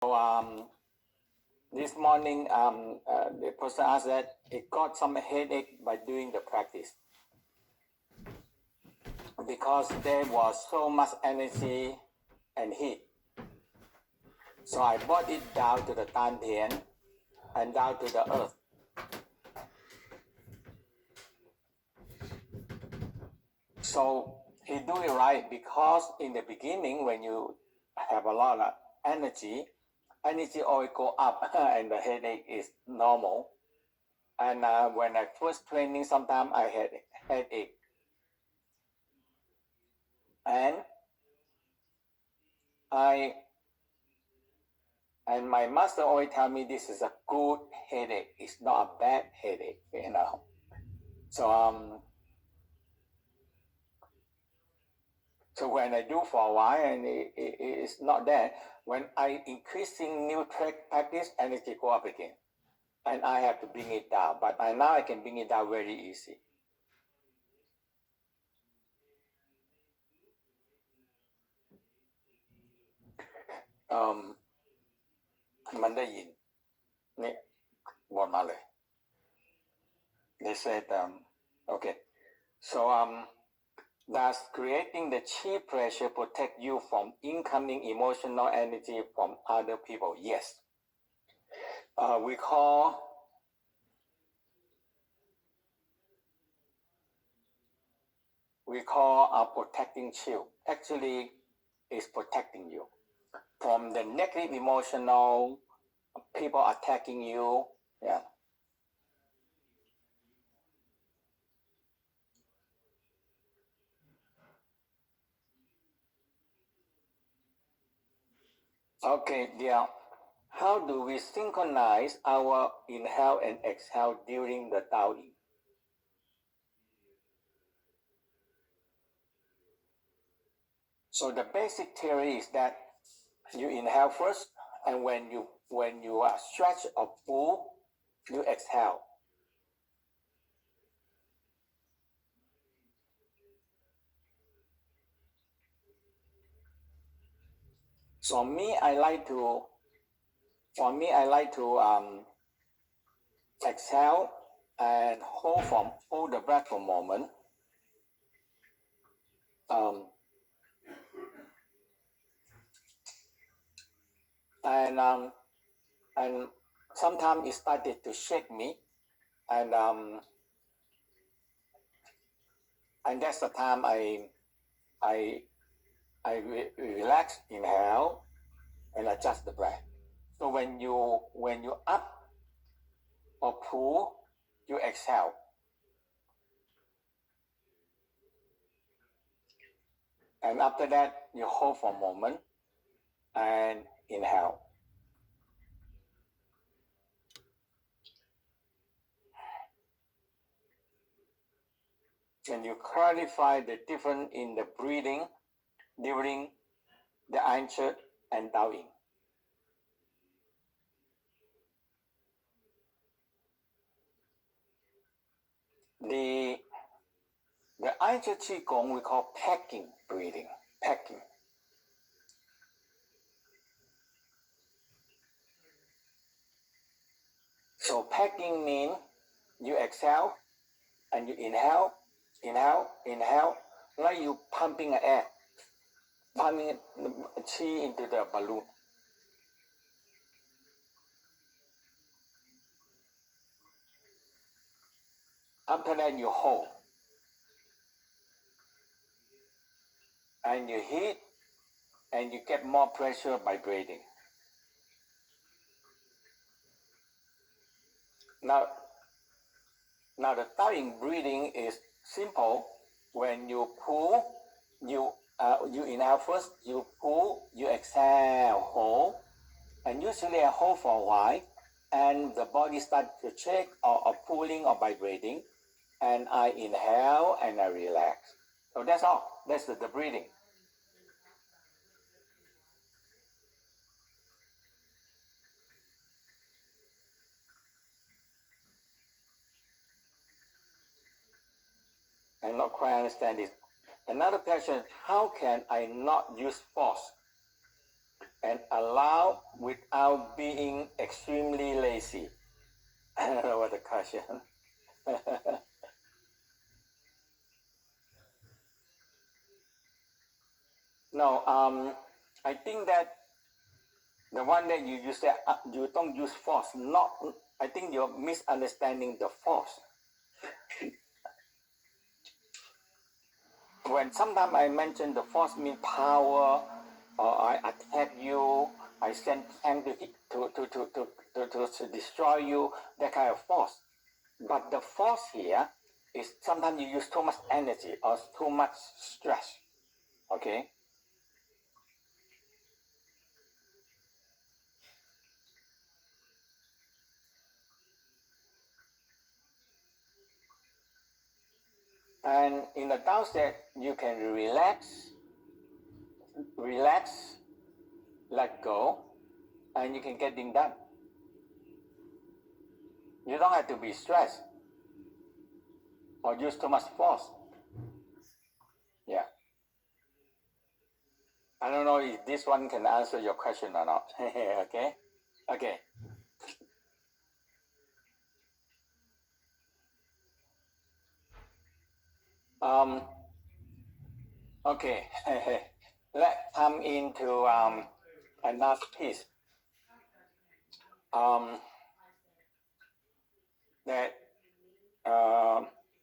This morning, the person asked that it got some headache by doing the practice because there was so much energy and heat. So I brought it down to the Dantian and down to the earth. So he do it right because in the beginning, when you have a lot of energy oil go up and the headache is normal. And when I first training, sometimes I had headache. And my master always tell me this is a good headache. It's not a bad headache, So so when I do for a while and it's not there, when I increasing new practice, energy go up again. And I have to bring it down. But now I can bring it down very easy. มันได้ยินนี่บอกมาเลย They said okay so does creating the chi pressure protect you from incoming emotional energy from other people? Yes. We call protecting shield. Actually is protecting you from the negative emotional people attacking you. Yeah. Okay, yeah. How do we synchronize our inhale and exhale during the Taoing? So the basic theory is that you inhale first, and when you are stretched or full, you exhale. So I like to exhale and hold the breath for a moment. And sometimes it started to shake me, and that's the time I relax, inhale, and adjust the breath. So when you up or pull, you exhale. And after that, you hold for a moment and inhale. And you clarify the difference in the breathing during the Einchut and Taoing. The Einchut Qigong we call packing breathing. Packing. So packing means you exhale and you inhale, like you pumping air, pumping chi into the balloon. After that, you hold. And you heat, and you get more pressure by breathing. Now the Taoing breathing is simple. When you pull, you inhale first, you pull, you exhale, hold. And usually I hold for a while, and the body starts to shake or pulling or vibrating. And I inhale and I relax. So that's all. That's the breathing. I'm not quite understand this. Another question, how can I not use force and allow without being extremely lazy. I don't know what the question. No, I think that the one that you said you don't use force. Not, I think you're misunderstanding the force. When sometimes I mention the force means power, or I attack you, I send tank to destroy you, that kind of force. But the force here is sometimes you use too much energy or too much stress. Okay? And in the Tao state, you can relax, let go, and you can get things done. You don't have to be stressed or use too much force. Yeah. I don't know if this one can answer your question or not. Okay? Okay. Okay. Let's come into another piece. That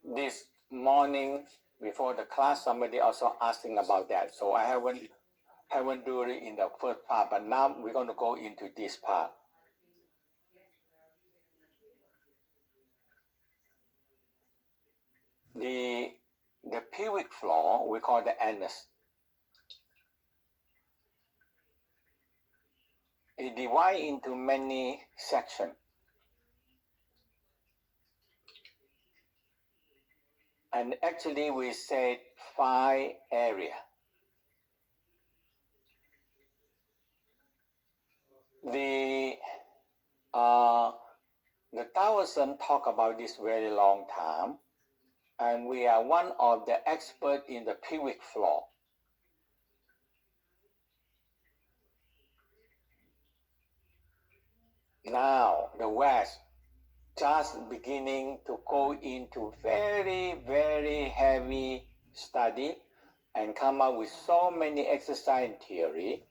this morning before the class, somebody also asking about that. So I haven't do it in the first part, but now we're going to go into this part. The pelvic floor we call the anus. It divides into many sections. And actually we said 5 areas. The Taoism talk about this very long time, and we are one of the experts in the pelvic floor. Now the West just beginning to go into very, very heavy study and come up with so many exercise and theory.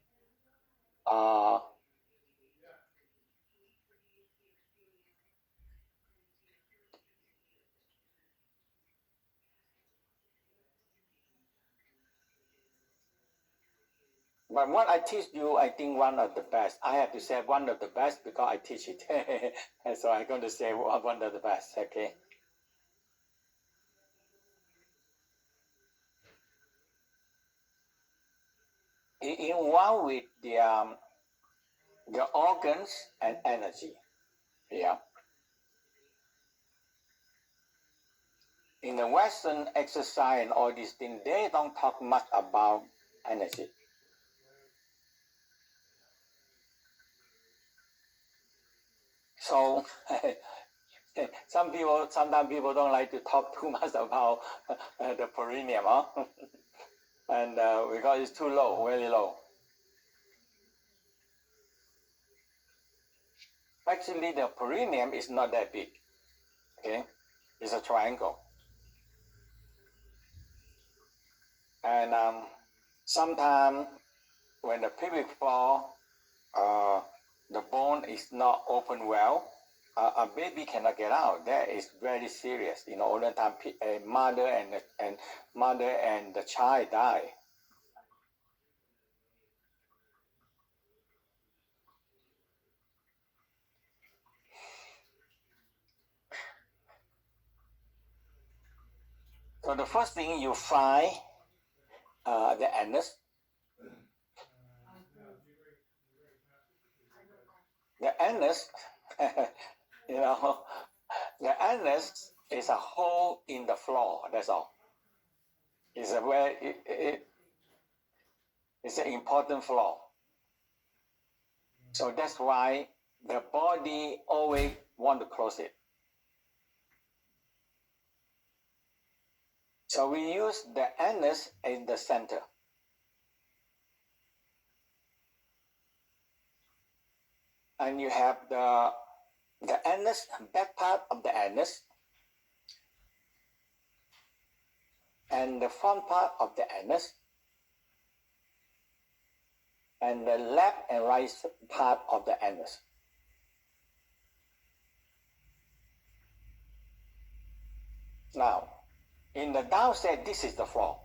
But what I teach you, I think one of the best. I have to say one of the best because I teach it. And so I'm going to say one of the best, okay? Involved with the organs and energy. Yeah. In the Western exercise and all these things, they don't talk much about energy. So sometimes people don't like to talk too much about the perineum, huh? And because it's too low, very low. Actually, the perineum is not that big. Okay, it's a triangle. And sometimes when the pelvic floor, the bone is not open well, a baby cannot get out. That is very serious. All the time a mother and the child die. So the first thing you find the anus. The anus, the anus is a hole in the floor. That's all. It's a it's an important floor. So that's why the body always want to close it. So we use the anus in the center. and you have the anus, back part of the anus, and the front part of the anus, and the left and right part of the anus. Now, in the downstairs, this is the floor.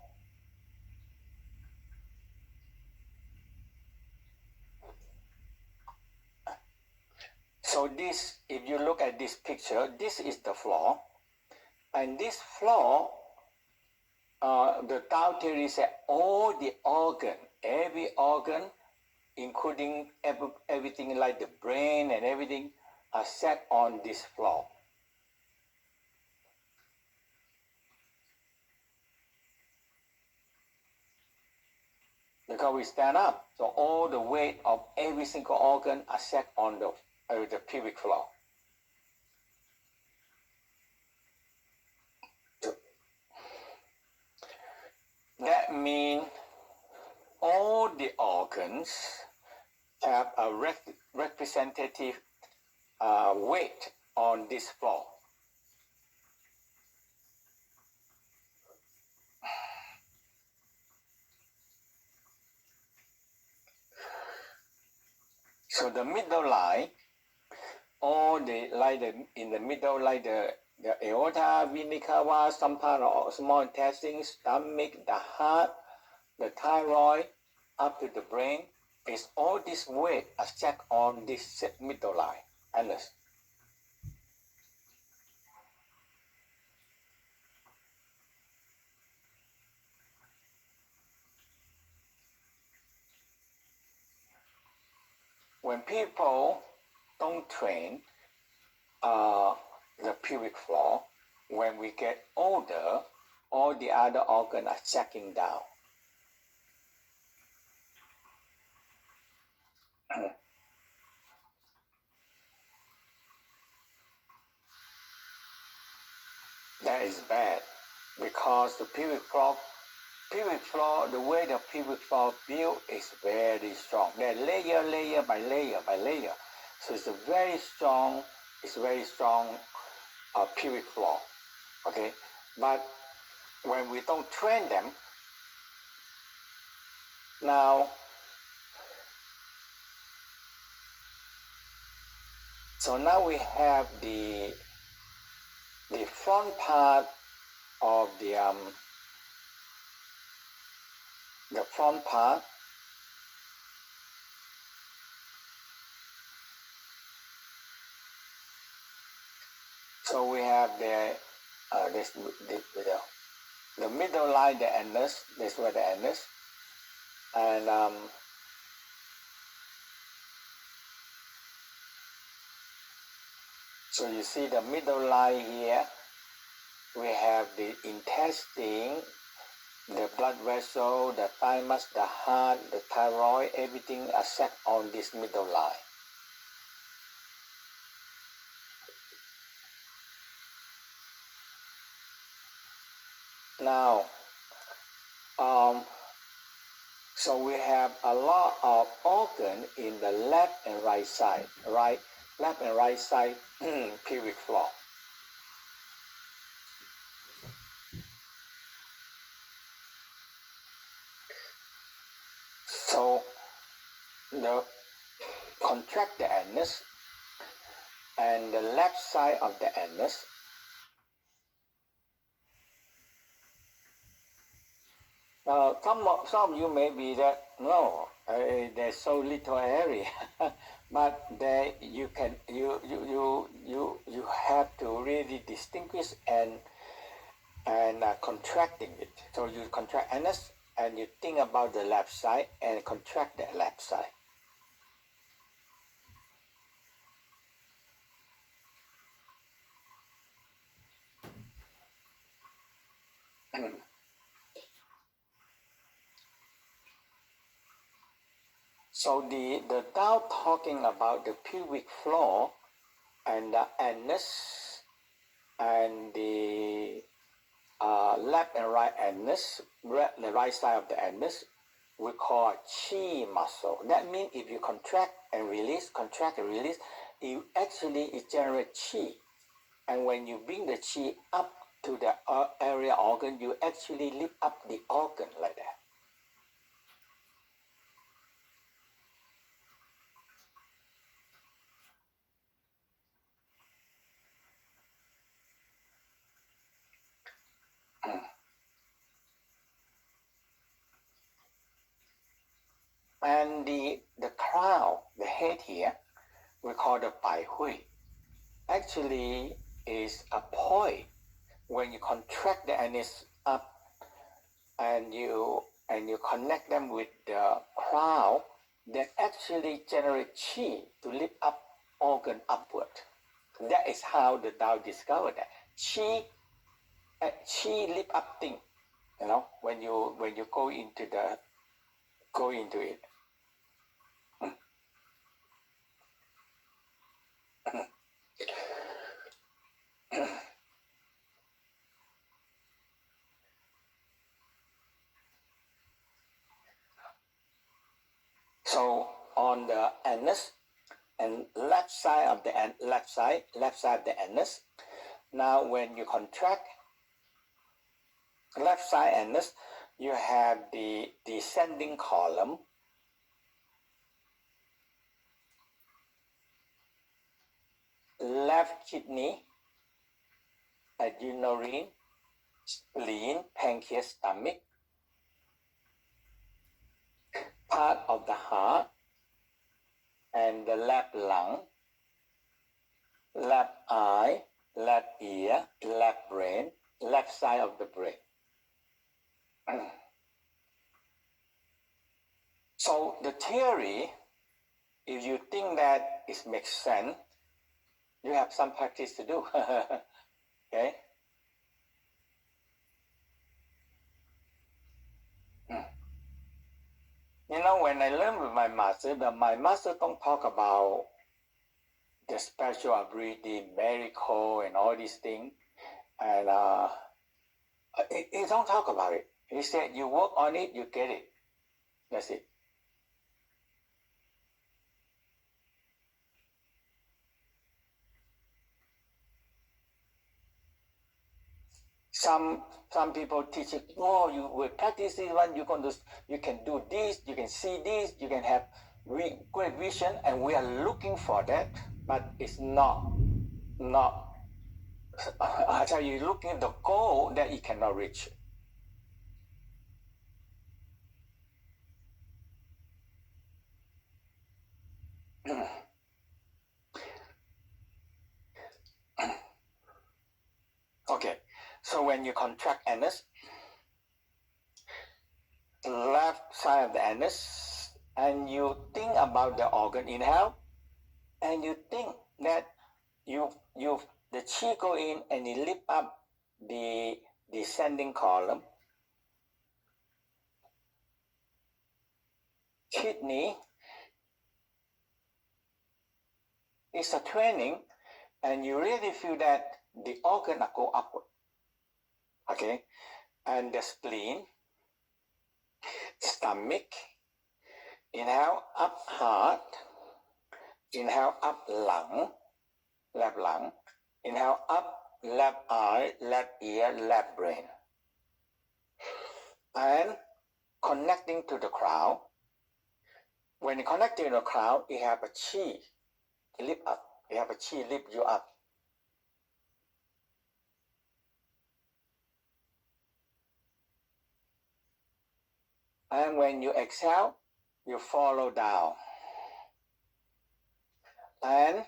So this, if you look at this picture, this is the floor, and this floor, the down theory said all the organ, every organ, including everything like the brain and everything, are set on this floor. Because we stand up, so all the weight of every single organ are set on the pubic floor. That means all the organs have a representative weight on this floor. So the middle line, in the middle, like the aorta, vena cava, some part of small intestine, stomach, the heart, the thyroid, up to the brain, is all this weight are set on this middle line, anus. When people don't train the pubic floor, when we get older, all the other organs are checking down. That is bad because the pubic floor, the way the pubic floor built is very strong. They're layer by layer. So it's a very strong pubic floor. Okay, but when we don't train them, now, so now we have the front part of the front part. So we have the middle line, the anus. This where the anus, and so you see the middle line here. We have the intestine, the blood vessel, the thymus, the heart, the thyroid. Everything are set on this middle line. Now, so we have a lot of organ in the left and right side, left and right side pubic floor. So contract the anus, and the left side of the anus. Some of you may be that no, there's so little area, but there you have to really distinguish and contracting it. So you contract anus and you think about the left side and contract the left side. So the now talking about the pubic floor and the anus and the left and right anus, the right side of the anus, we call chi muscle. That means if you contract and release, it actually generates chi. And when you bring the chi up to the area organ, you actually lift up the organ like that. And the crown, the head here, we call the Bai Hui. Actually, is a point when you contract the anus up and you connect them with the crown, that actually generate chi to lift up organ upward. That is how the Tao discovered that chi lift up thing. You know, when you go into it. So on the anus and left side of the anus. Now when you contract left side anus, you have the descending column, left kidney, adrenal, spleen, pancreas, stomach, part of the heart, and the left lung, left eye, left ear, left brain, left side of the brain. So the theory, if you think that it makes sense, you have some practice to do. Okay? You know, when I learn with my master, but my master don't talk about the spiritual ability, miracle, and all these things. And he don't talk about it. He said, you work on it, you get it. That's it. Some people teach it, oh, you will practice this one, you can do this, you can see this, you can have great vision, and we are looking for that, but it's not I tell you, looking at the goal that you cannot reach. Okay, so when you contract anus, left side of the anus, and you think about the organ, inhale, and you think that the chi go in and you lift up the descending column, kidney is a training, and you really feel that the organ go upward. Okay, and the spleen, stomach, inhale up heart, inhale up lung, left lung, inhale up left eye, left ear, left brain, and connecting to the crown. When you connect to the crown, you have a chi lift up. You have a chi lift you up. And when you exhale, you follow down. And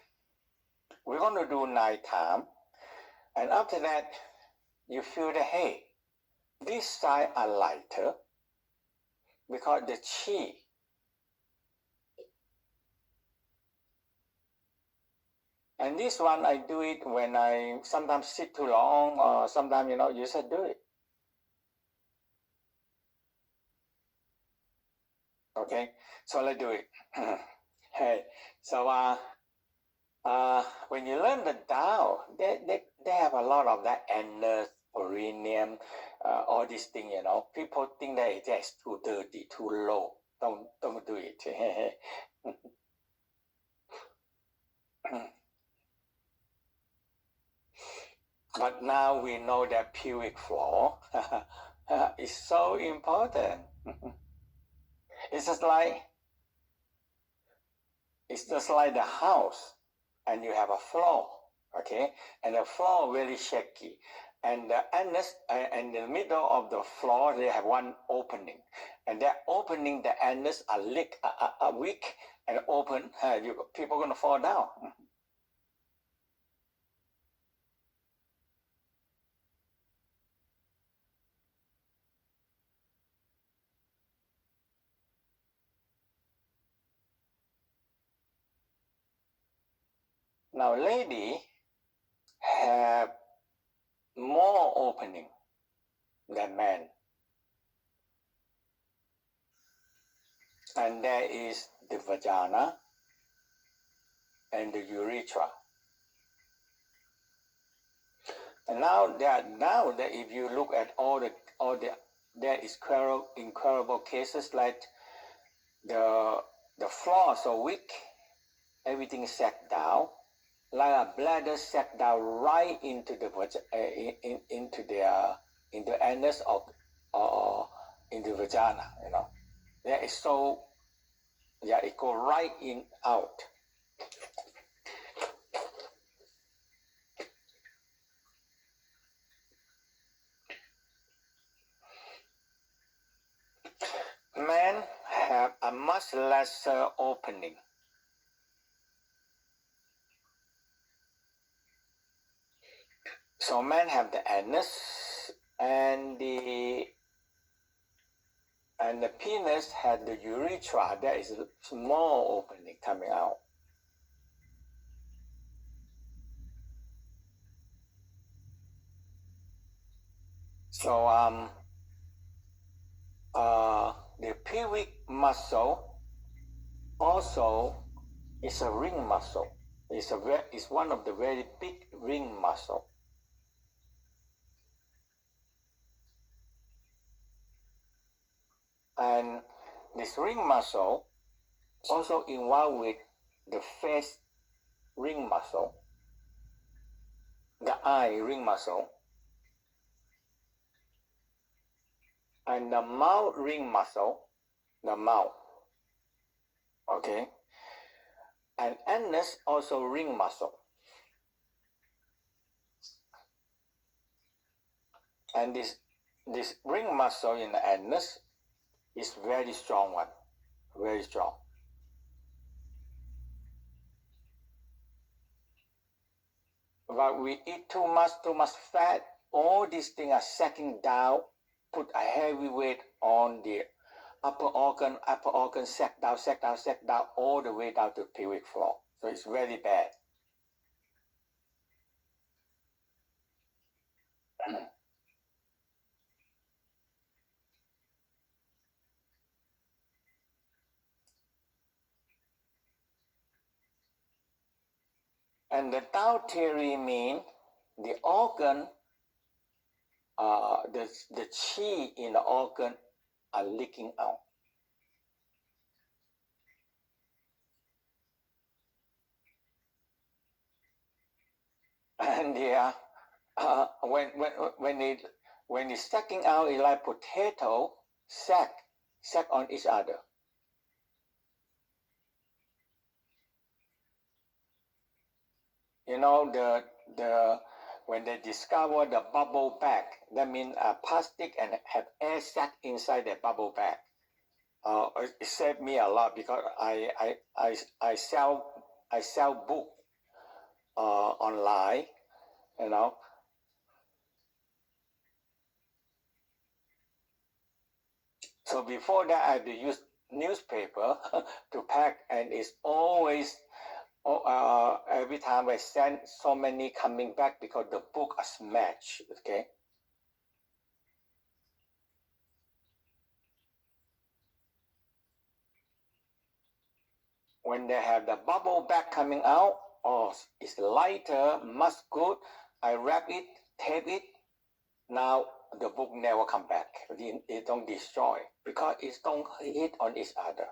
we're going to do 9 times. And after that, you feel that, hey, this side are lighter because the chi. And this one, I do it when I sometimes sit too long, or sometimes, you should do it. Okay, so let's do it. Hey, so when you learn the Tao, they have a lot of that endless, perineum, all these things, people think that it's just too dirty, too low. Don't do it. But now we know that pelvic floor is so important. It's just like the house, and you have a floor, okay, and the floor very shaky, and the anus, and in the middle of the floor they have one opening, and that opening, the anus are weak and open. People are gonna fall down. Now, lady have more opening than man, and there is the vagina and the urethra. And now that if you look at all the there is incredible cases like the floor so weak, everything sat down, like a bladder sat down right into the into the anus of in the vagina. That is so, it go right in out. Men have a much lesser opening. So men have the anus, and the penis had the urethra. There is a small opening coming out. So the pelvic muscle also is a ring muscle. It's one of the very big ring muscle. And this ring muscle also involved with the face ring muscle, the eye ring muscle, and the mouth ring muscle, the mouth. Okay, and anus also ring muscle. And this ring muscle in the anus is very strong one, very strong. But we eat too much fat, all these things are sacking down, put a heavy weight on the upper organ sack down all the way down to pelvic floor. So it's very bad. And the Tao theory means the organ, the chi in the organ are leaking out. And when it's sacking out, it's like potato sack on each other. When they discover the bubble bag, that means plastic and have air sac inside the bubble bag. It saved me a lot because I sell book online, So before that, I had to use newspaper to pack, and it's always every time I send so many coming back because the book are smashed. Okay. When they have the bubble back coming out, it's lighter, much good. I wrap it, tape it. Now the book never come back. It don't destroy because it don't hit on each other.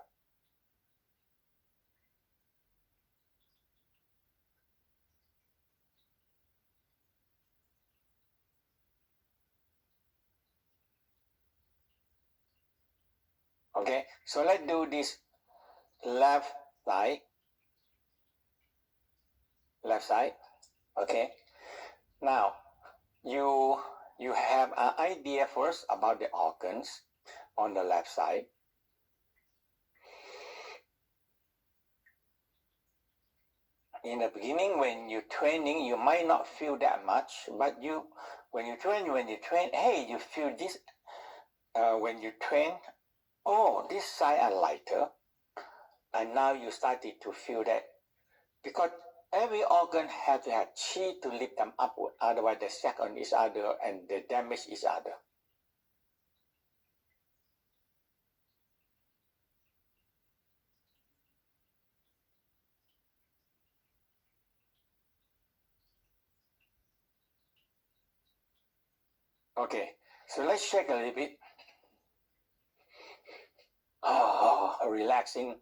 Okay, so let's do this left side. Left side. Okay. Now you have an idea first about the organs on the left side. In the beginning, when you're training, you might not feel that much, but when you train, hey, you feel this. When you train, oh, this side are lighter, and now you started to feel that because every organ has to have chi to lift them upward, otherwise they stack on each other and they damage each other. Okay, so let's shake a little bit. Oh, relaxing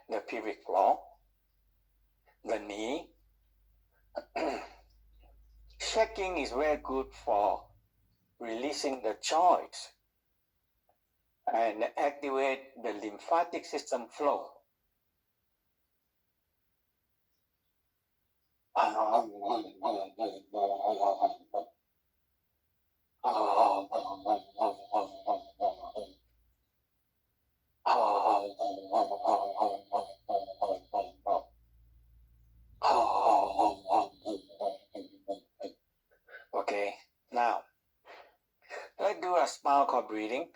the pelvic floor, the knee. Shaking is very good for releasing the joints and activate the lymphatic system flow. Okay, now let's do a spinal cord breathing.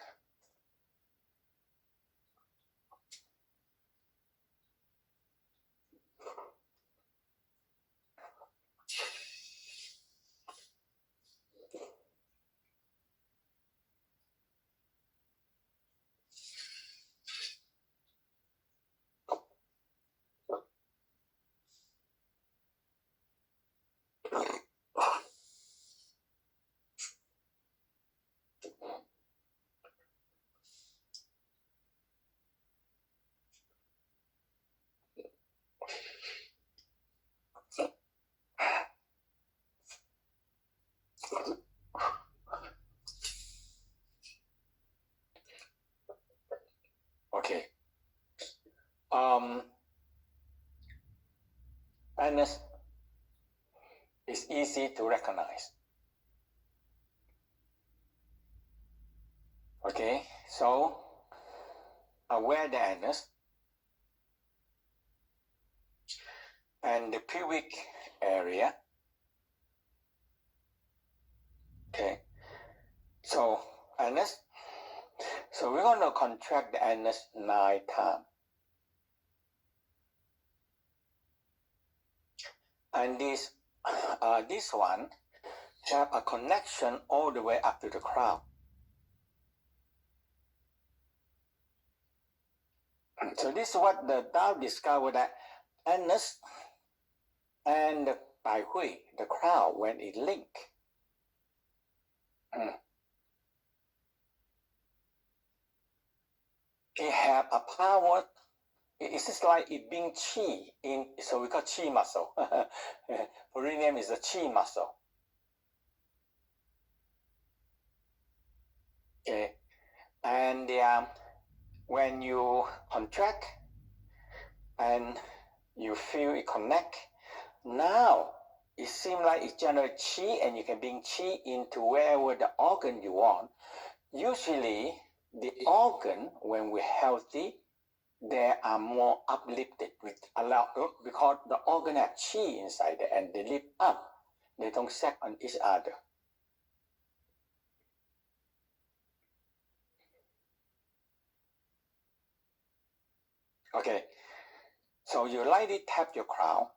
Okay. Awareness is easy to recognize. Okay, so aware the awareness and the pubic area. Okay, so awareness. So we're going to contract the awareness 9 times. And this one have a connection all the way up to the crown. So this is what the Tao discovered, that awareness and the Bai Hui, the crown, when it link, it have a power. It's just like it being chi in, so we call chi muscle. Perineum is a chi muscle. Okay, and when you contract and you feel it connect, now it seems like it generates chi, and you can bring chi into wherever the organ you want. Usually, the organ, when we're healthy, they are more uplifted because the organ have chi inside there and they lift up. They don't stack on each other. Okay, so you lightly tap your crown.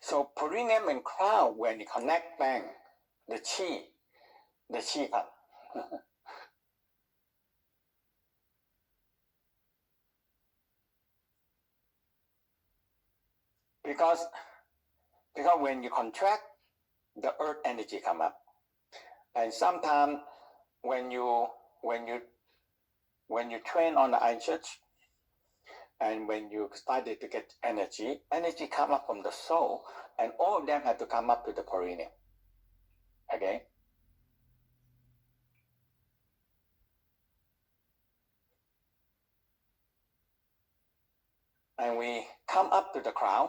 So perineum and crown, when you connect, bang, the chi comes. because when you contract, the earth energy come up. And sometimes when you train on the anchorage, and when you started to get energy come up from the soul, and all of them have to come up to the perineum. Okay? And we come up to the crown.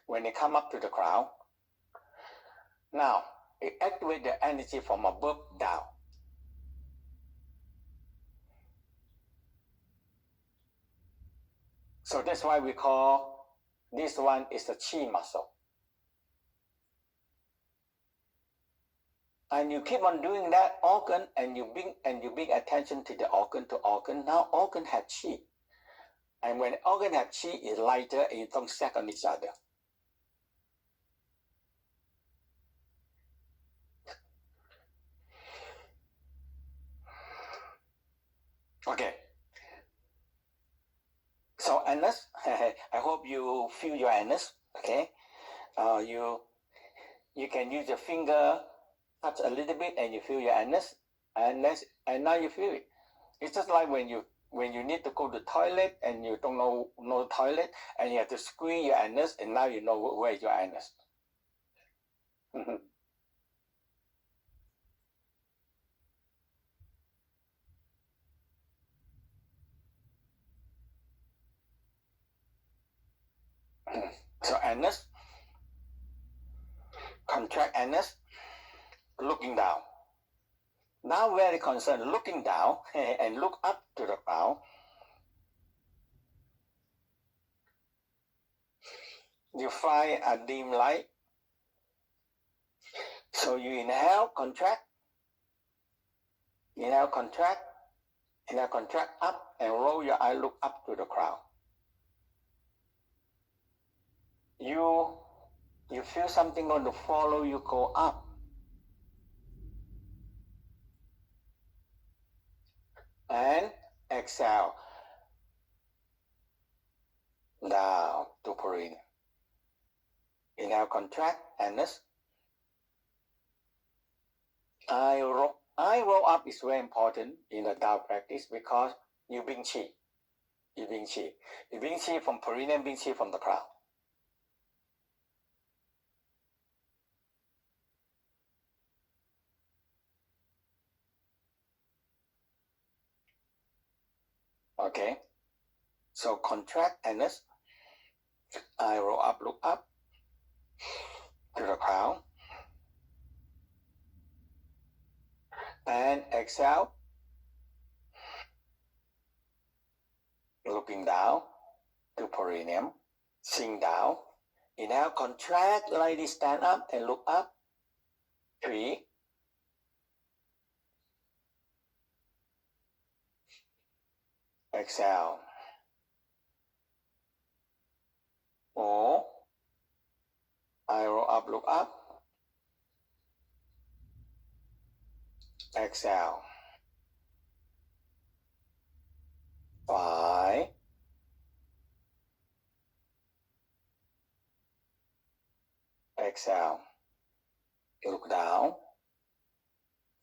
When they come up to the crown, now it activates the energy from above down. So that's why we call this one is the chi muscle. And you keep on doing that organ, and you bring attention to the organ to organ. Now organ have chi. And when organ have chi, it's lighter and you don't stack on each other. Okay. So anus, I hope you feel your anus. Okay. You can use your finger, touch a little bit, and you feel your anus, and now you feel it. It's just like when you need to go to the toilet and you don't know the toilet, and you have to squeeze your anus, and now you know where your anus. So anus, contract anus, looking down. Now very concerned, looking down and look up to the ground. You find a dim light. So you inhale, contract, inhale, contract up, and roll your eye, look up to the ground. You feel something going to follow you, go up. And exhale down to perineum. Inhale, contract, anus. Eye roll up is very important in the Tao practice because you bring chi. You bring chi from perineum, bring chi from the crown. Okay? So contract anus. Eye roll up, look up to the crown. And exhale. Looking down to perineum. Sink down. Inhale, contract, like this, stand up and look up. 3. Exhale. 4. Eye roll up, look up. Exhale. 5. Exhale. Look down.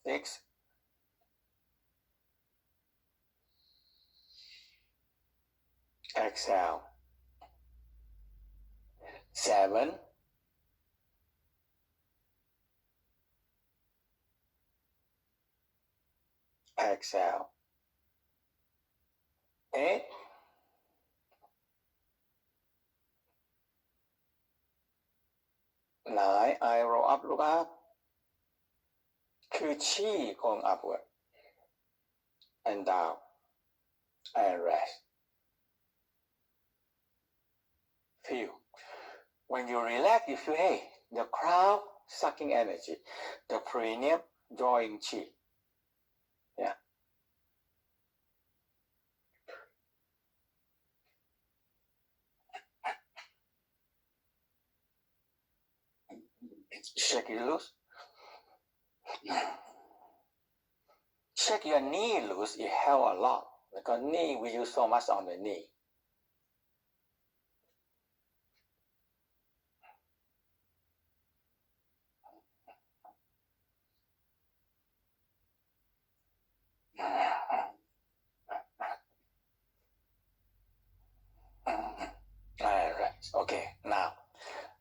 6. Exhale. 7. Exhale. 8. 9. Eye roll up, look up. คือ chi going upward and down and rest. Feel. When you relax, you feel, hey, the crown sucking energy, the perineum drawing chi. Yeah. Shake it loose. Shake your knee loose, it helps a lot because knee, we use so much on the knee.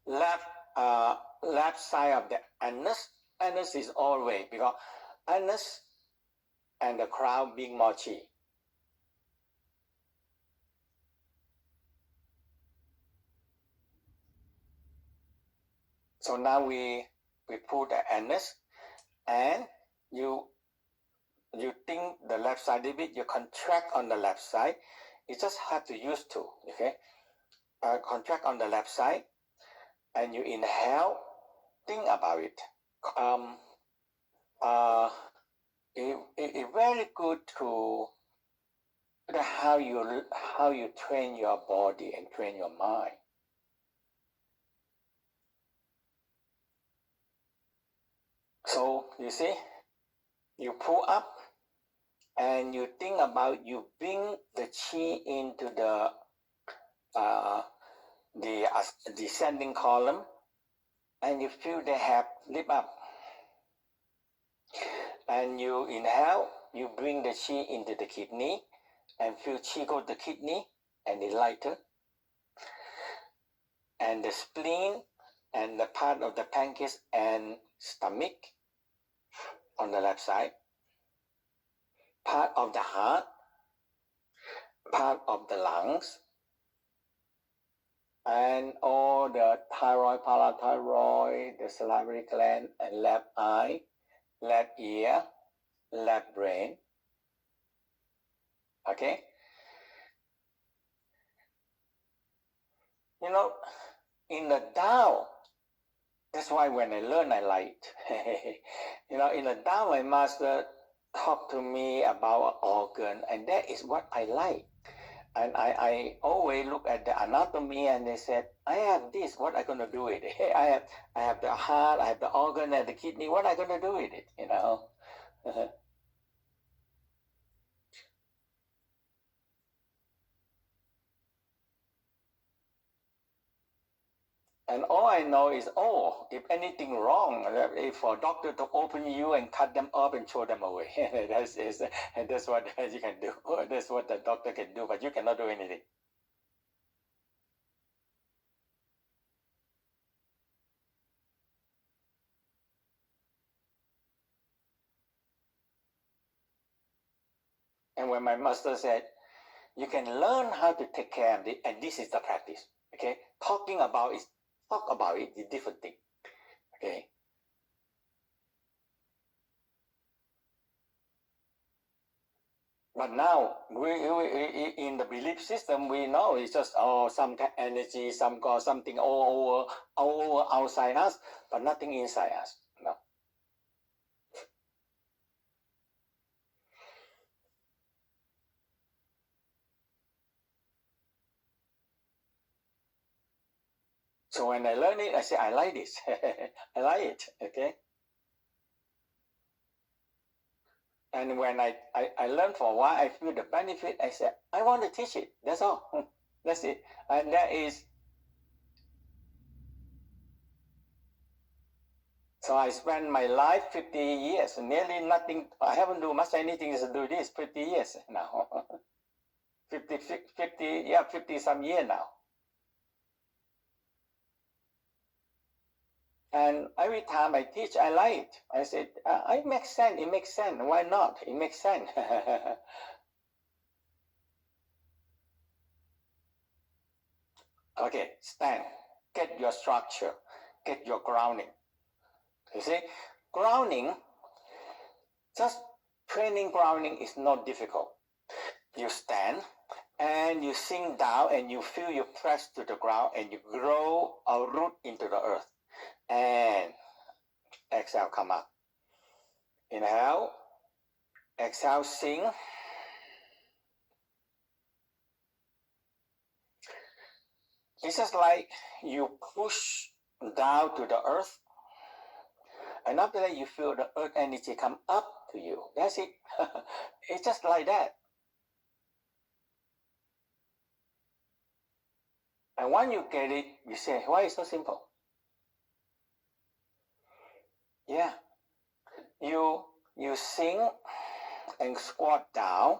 left side of the anus. Anus is always because anus and the crown being more chi. So now we put the anus, and you think the left side a bit, you contract on the left side. You just have to use to, okay? Contract on the left side, and you inhale. Think about it. It's very good to how you train your body and train your mind. So you see, you pull up, and you think about you bring the chi into the descending column, and you feel the head lift up. And you inhale, you bring the chi into the kidney, and feel chi go to the kidney, and it lighter. And the spleen, and the part of the pancreas and stomach on the left side, part of the heart, part of the lungs, and all the thyroid, parathyroid, the salivary gland, and left eye, left ear, left brain. Okay? You know, in the Tao, that's why when I learn, I like it. You know, in the Tao, my master talked to me about organ, and that is what I like. And I always look at the anatomy, and they said, I have this, what am I going to do with it? I have the heart, I have the organ and the kidney, what am I going to do with it, you know? And all I know is, if anything wrong, if for a doctor to open you and cut them up and throw them away, that's what you can do. That's what the doctor can do, but you cannot do anything. And when my master said, you can learn how to take care of it, and this is the practice. Okay, talk about it is different thing. Okay. But now, we in the belief system, we know it's just some energy, something all over outside us, but nothing inside us. No. So when I learn it, I say, I like this. I like it. Okay. And when I learn for a while, I feel the benefit. I said, I want to teach it. That's all. That's it. And that is. So I spent my life 50 years, nearly nothing. I haven't do much anything to do this 50 years now. 50 some years now. And every time I teach, I like it. I said, it makes sense. It makes sense. Why not? It makes sense. Okay, stand. Get your structure. Get your grounding. You see, grounding, just training grounding is not difficult. You stand, and you sink down, and you feel you press to the ground, and you grow a root into the earth. And exhale, come up. Inhale, exhale, sink. It's just like you push down to the earth, and after that you feel the earth energy come up to you. That's it. It's just like that. And when you get it, you say, why is so simple? Yeah. You sink and squat down,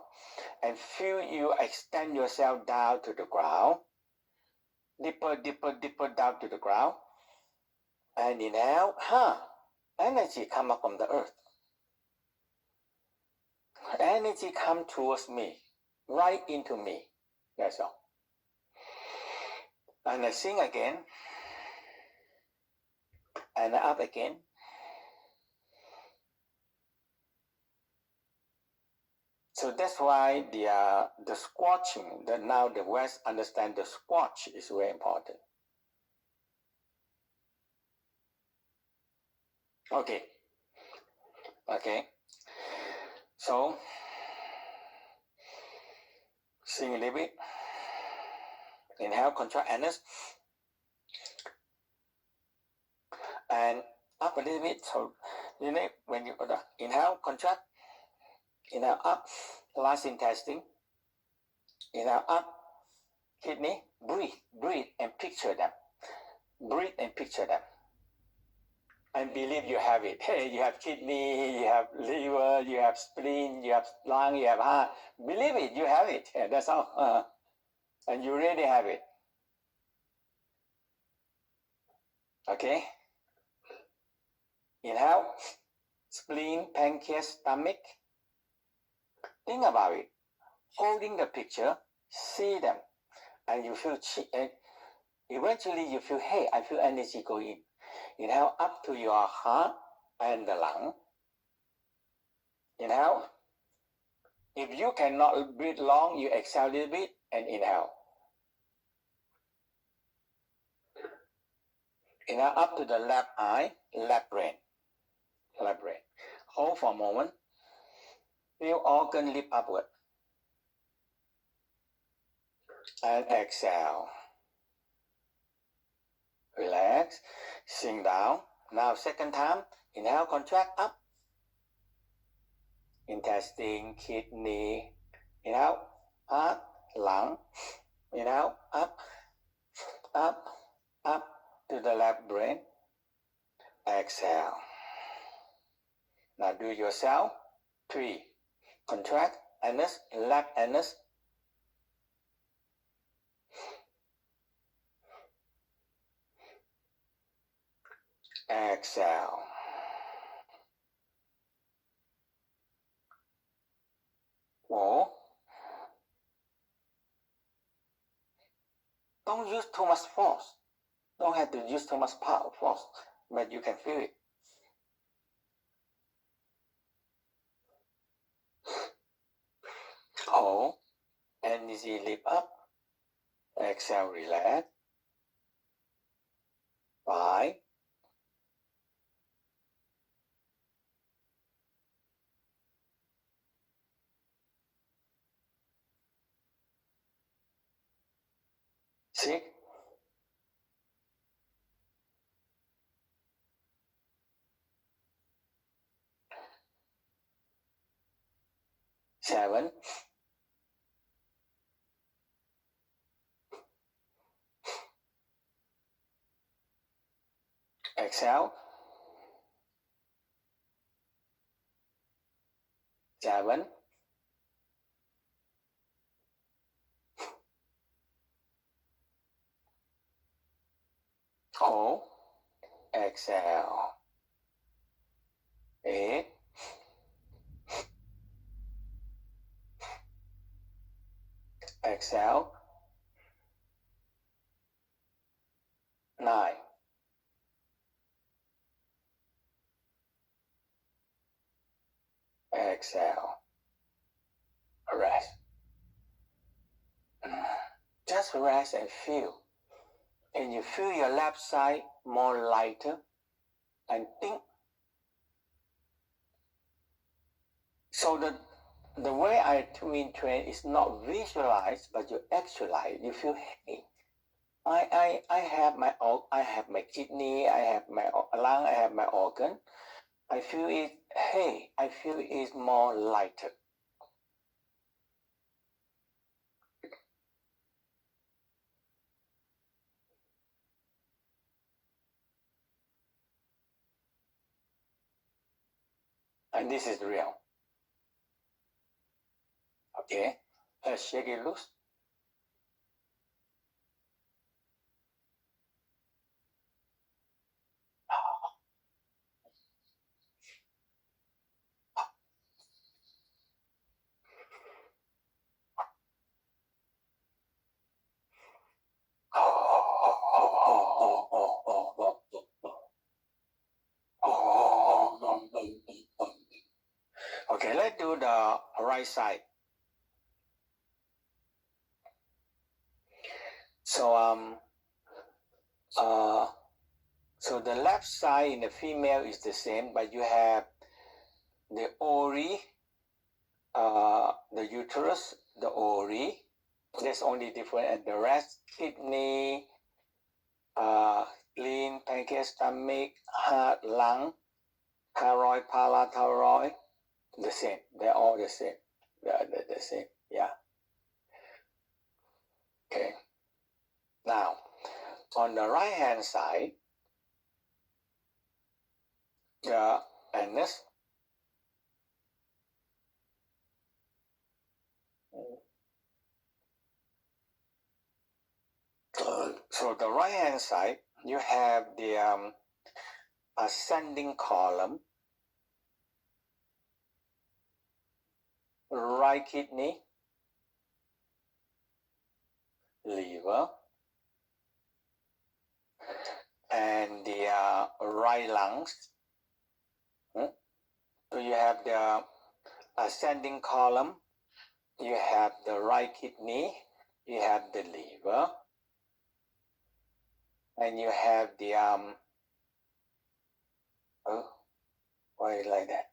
and feel you extend yourself down to the ground. Deeper down to the ground. And inhale, energy come up from the earth. Energy come towards me, right into me. That's all. And I sing again, and up again. So that's why the squatching, now the West understand the squatch is very important. Okay. So, sing a little bit. Inhale, contract anus. And up a little bit. So, when you inhale, contract. Inhale, up. Last intestine. Inhale, up. Kidney. Breathe and picture them. Breathe and picture them. And believe you have it. Hey, you have kidney, you have liver, you have spleen, you have lung, you have heart. Believe it, you have it. Yeah, that's all. And you really have it. Okay? Inhale, spleen, pancreas, stomach. Think about it. Holding the picture, see them, and you feel, eventually you feel, hey, I feel energy go in. Inhale up to your heart and the lung. Inhale. If you cannot breathe long, you exhale a little bit and inhale. Inhale up to the left eye, left brain. Hold for a moment. Feel organ lift upward. And exhale. Relax. Sink down. Now second time. Inhale, contract up. Intestine, kidney. Inhale, heart, lung. Inhale, up to the left brain. Exhale. Now do yourself. 3. Contract anus, left anus. Exhale. Whoa. Don't use too much force. Don't have to use too much force, but you can feel it. Hold. Energy lift up. Exhale, relax. 5. 6. 7. 'Exhale. 7. 4. Exhale. 8. Exhale. 9. Exhale. Rest. Just rest and feel. And you feel your left side more lighter and think. So the way I train is not visualize, but you actualize. You feel, hey, I have my kidney, I have my lung, I have my organ. I feel it. Hey, I feel it's more lighter. And this is real. Okay, let's shake it loose. Okay, let's do the right side. So so the left side in the female is the same, but you have the ovary, the uterus, the ovary. That's only different, and the rest, kidney, spleen, pancreas, stomach, heart, lung, thyroid, parathyroid, the same. They're all the same. They're the same. Yeah. Okay. Now, on the right hand side, the anus. So the right hand side, you have the ascending column, right kidney, liver, and the right lungs. So you have the ascending column, you have the right kidney, you have the liver, and you have the why is it like that?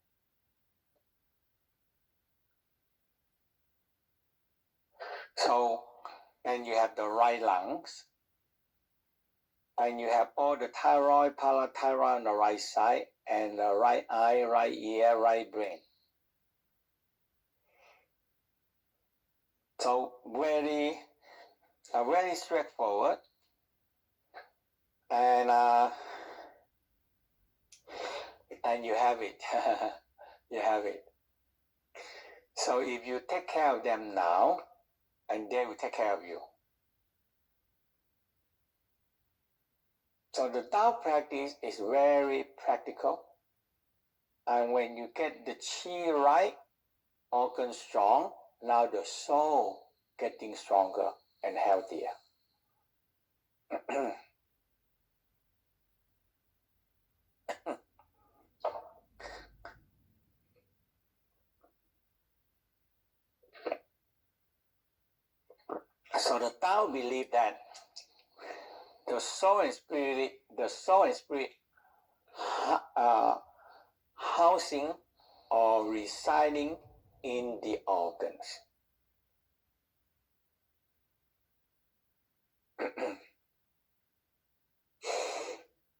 So, and you have the right lungs, and you have all the thyroid, parathyroid on the right side, and the right eye, right ear, right brain. So very straightforward, and you have it. You have it. So if you take care of them now, and they will take care of you. So the Tao practice is very practical, and when you get the chi right, organ strong, now the soul getting stronger and healthier. So the Tao believe that the soul and spirit housing or residing in the organs.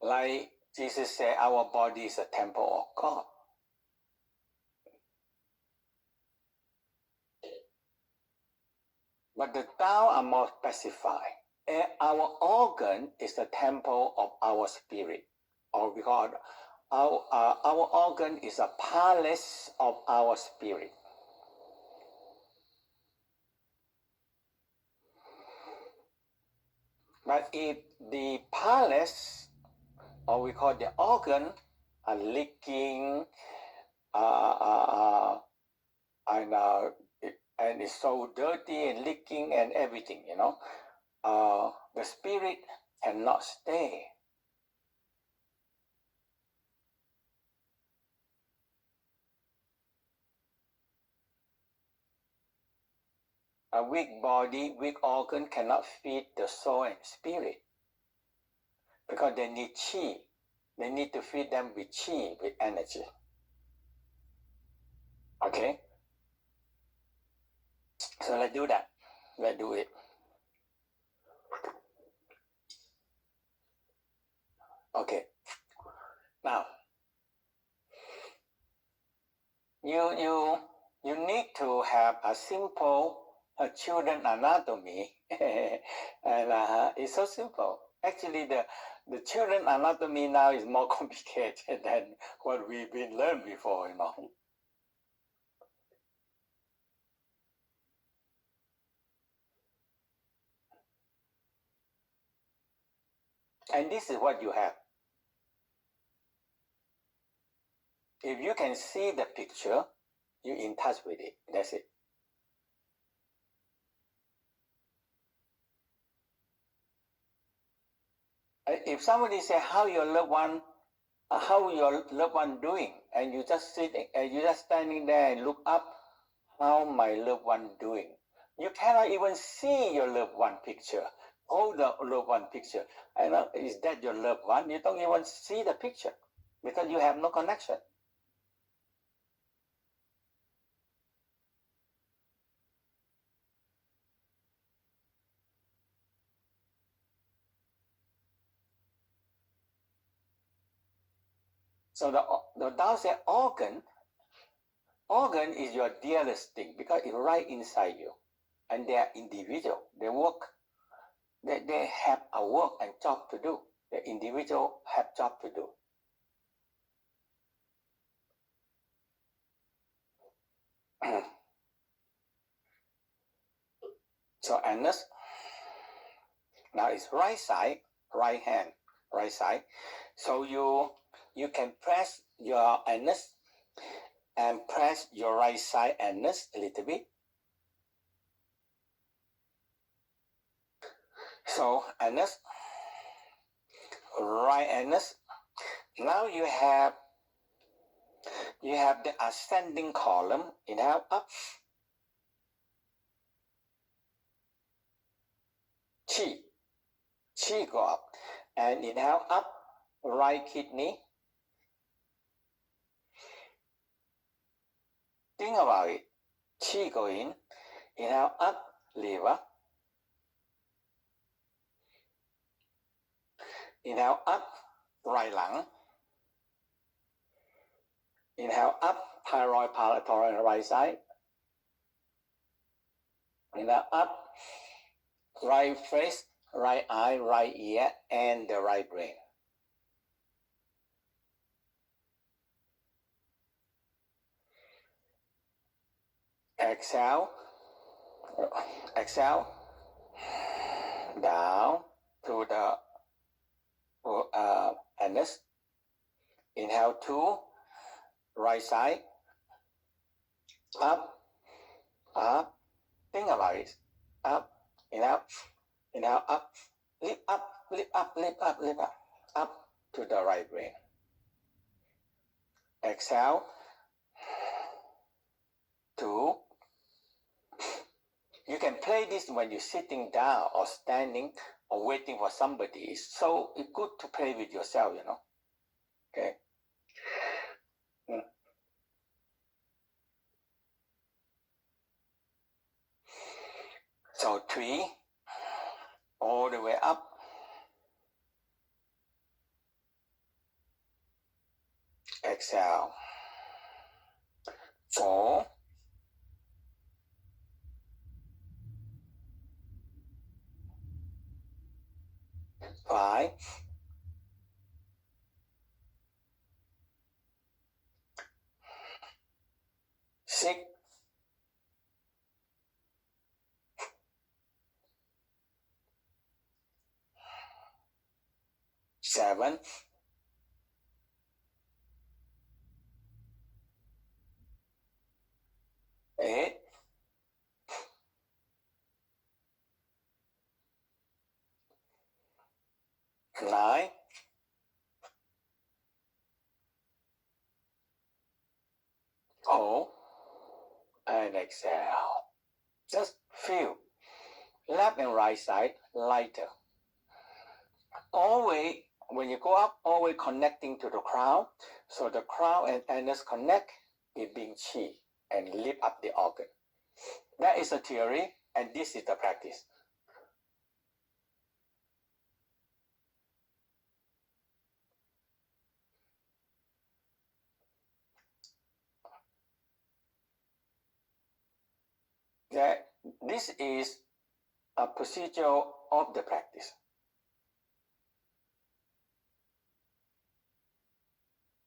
Like Jesus said, our body is a temple of God. But the Tao are more specified. Our organ is the temple of our spirit, or because our organ is a palace of our spirit. But if the palace, or we call the organ, are leaking, and it's so dirty and leaking and everything, the spirit cannot stay. A weak body, weak organ cannot feed the soul and spirit because they need chi. They need to feed them with chi, with energy. Okay? So let's do that. Let's do it. Okay. Now, you need to have a simple children anatomy, and it's so simple. Actually, the children anatomy now is more complicated than what we've been learned before, And this is what you have. If you can see the picture, you're in touch with it. That's it. If somebody say how your loved one doing, and you just standing there and look up, how my loved one doing. You cannot even see your loved one picture. Hold the loved one picture. I know, is that your loved one? You don't even see the picture because you have no connection. So the Tao said organ is your dearest thing because it's right inside you. And they are individual. They work. They have a work and job to do. The individual have job to do. So Anus, now it's right side, right hand, right side. So you can press your anus and press your right side anus a little bit. So anus, right anus. Now you have the ascending column. Inhale up. Chi go up. And inhale up, right kidney. Think about it. Chi go in. Inhale up, liver. Inhale up, right lung. Inhale up, thyroid, parathyroid, right side. Inhale up, right face, right eye, right ear, and the right brain. Exhale. Exhale. Down to the anus. Inhale two, right side. Up, up. Think about it. Up, inhale, up. Lift up, lift up, lift up, lift up. Up to the right brain. Exhale. Two. You can play this when you're sitting down or standing or waiting for somebody. It's so good to play with yourself, you know. Okay. So three, all the way up. Exhale. Four. Five. Six. Seven. Eight. Nine. Hold. And exhale. Just feel left and right side lighter. Always, when you go up, always connecting to the crown. So the crown and anus connect, it being chi and lift up the organ. That is a theory, and this is the practice. That this is a procedure of the practice.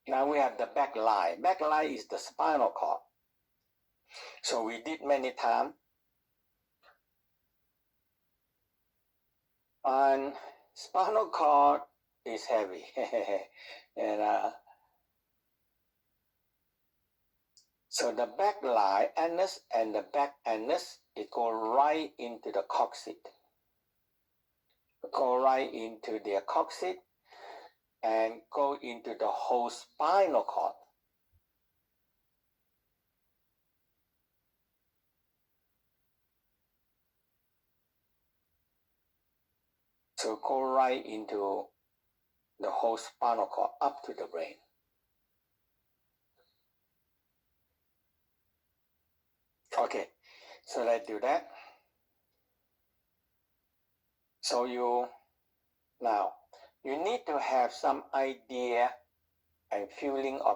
Now we have the back line. Back line is the spinal cord. So we did many times. And spinal cord is heavy. And so the back line, anus and the back anus, it go right into the coccyx. go right into their coccyx and go into the whole spinal cord. So go right into the whole spinal cord up to the brain. Okay, so let's do that. So you need to have some idea and feeling of